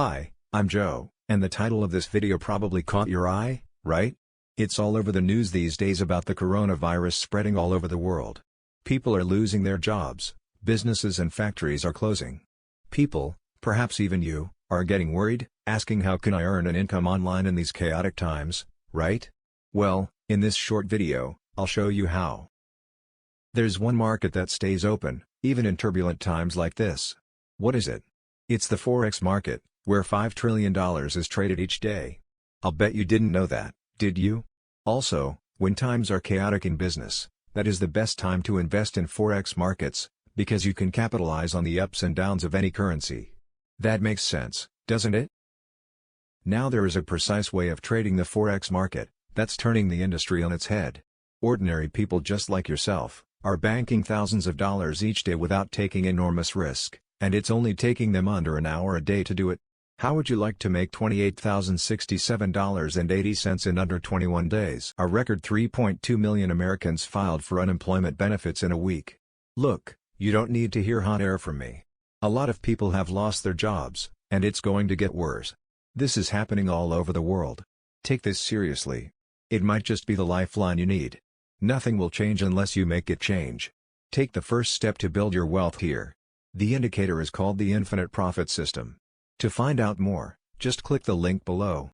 Hi, I'm Joe, and the title of this video probably caught your eye, right? It's all over the news these days about the coronavirus spreading all over the world. People are losing their jobs, businesses and factories are closing. People, perhaps even you, are getting worried, asking how can I earn an income online in these chaotic times, right? Well, in this short video, I'll show you how. There's one market that stays open, even in turbulent times like this. What is it? It's the Forex market, where $5 trillion is traded each day. I'll bet you didn't know that, did you? Also, when times are chaotic in business, that is the best time to invest in Forex markets, because you can capitalize on the ups and downs of any currency. That makes sense, doesn't it? Now there is a precise way of trading the Forex market, that's turning the industry on its head. Ordinary people just like yourself, are banking thousands of dollars each day without taking enormous risk, and it's only taking them under an hour a day to do it. How would you like to make $28,067.80 in under 21 days? A record 3.2 million Americans filed for unemployment benefits in a week. Look, you don't need to hear hot air from me. A lot of people have lost their jobs, and it's going to get worse. This is happening all over the world. Take this seriously. It might just be the lifeline you need. Nothing will change unless you make it change. Take the first step to build your wealth here. The indicator is called the Infinite Profit System. To find out more, just click the link below.